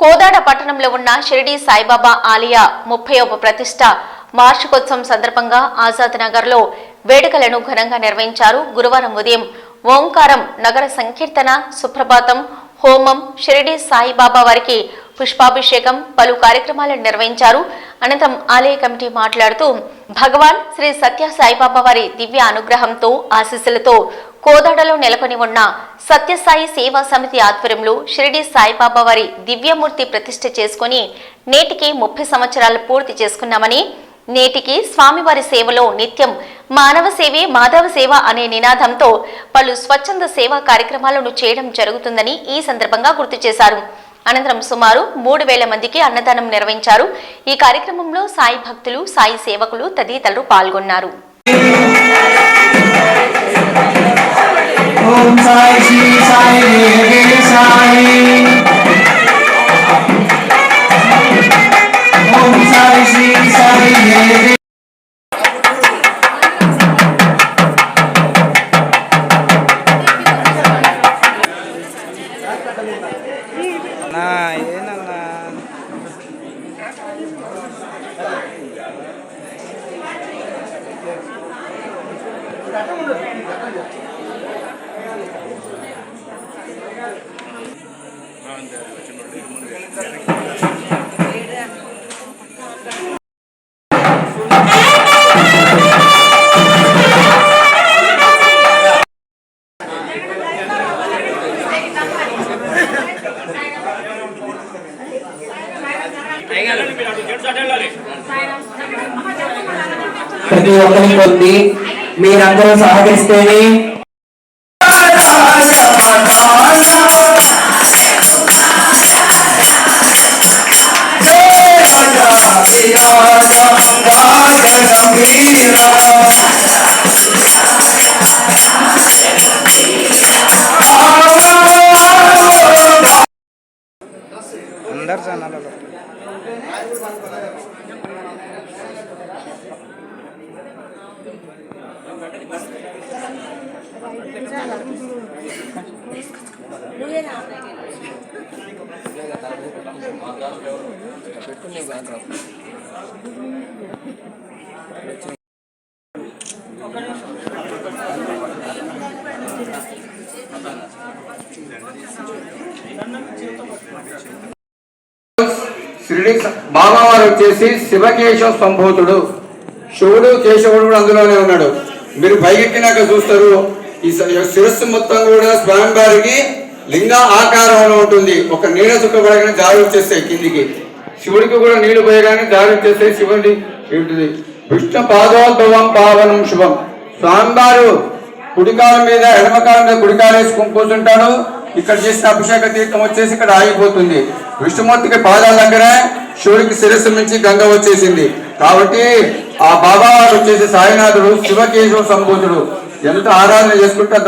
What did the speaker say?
కోదాడ పట్టణంలో ఉన్న షిరిడి సాయిబాబా ఆలయ 30వ ప్రతిష్ట వార్షికోత్సవం సందర్భంగా ఆజాద్ నగర్ లో వేడుకలను ఘనంగా నిర్వహించారు. గురువారం ఉదయం ఓంకారం, నగర సంకీర్తన, సుప్రభాతం, హోమం, షిరిడి సాయిబాబా వారికి పుష్పాభిషేకం, పలు కార్యక్రమాలను నిర్వహించారు. అనంతరం ఆలయ కమిటీ మాట్లాడుతూ భగవాన్ శ్రీ సత్య సాయిబాబా వారి దివ్య అనుగ్రహంతో ఆశీస్సులతో కోదాడలో నెలకొని ఉన్న సత్యసాయి సేవా సమితి ఆధ్వర్యంలో షిరిడి సాయిబాబా వారి దివ్యమూర్తి ప్రతిష్ఠ చేసుకుని నేటికి 30 సంవత్సరాలు పూర్తి చేసుకున్నామని, నేటికి స్వామివారి సేవలో నిత్యం మానవ సేవే మాధవ సేవ అనే నినాదంతో పలు స్వచ్ఛంద సేవా కార్యక్రమాలను చేయడం జరుగుతుందని ఈ సందర్భంగా గుర్తు చేశారు. అనంతరం సుమారు 3000 మందికి అన్నదానం నిర్వహించారు. ఈ కార్యక్రమంలో సాయి భక్తులు, సాయి సేవకులు తదితరులు పాల్గొన్నారు. ఓం సాయి శ్రీ సాయి దేవి సాయి ఓం సాయి శ్రీ సాయి దేవి నా ఏనన్నా ప్రతి ఒక్కరి కొద్ది మీరందరూ సహకరిస్తేనే అందరు ఛానళ్ళలో షిరిడి బాబా వారు వచ్చేసి శివకేశవ సంభూతుడు. శివుడు కేశవుడు అందులోనే ఉన్నాడు. మీరు పైకెక్కినాక చూస్తారు, ఈ శిరస్సు మొత్తం కూడా స్వామి వారికి లింగ ఆకారంలో ఉంటుంది. ఒక నీళ్ళ చుక్క పడగానే జారి వచ్చేస్తాయి కిందికి. శివుడికి కూడా నీళ్లు పోయగానే జారి వచ్చేస్తాయి. శివుడి ఏంటిది విష్ణు పాదోద్భవం పావనం శుభం. స్వామివారు కుడికాలం మీద ఎడమకాలం మీద కుడికాలు వేసుకుని కూర్చుంటాడు. ఇక్కడ చేసిన అభిషేక తీర్థం వచ్చేసి ఇక్కడ ఆగిపోతుంది. విష్ణుమూర్తికి పాదాల దగ్గర శివుడికి శిరస్సు నుంచి గంగ వచ్చేసింది. కాబట్టి ఆ బాబా వారు వచ్చేసి సాయినాథుడు శివకేశవ సంభూతుడు. ఎంత ఆరాధన చేసుకుంటే అంత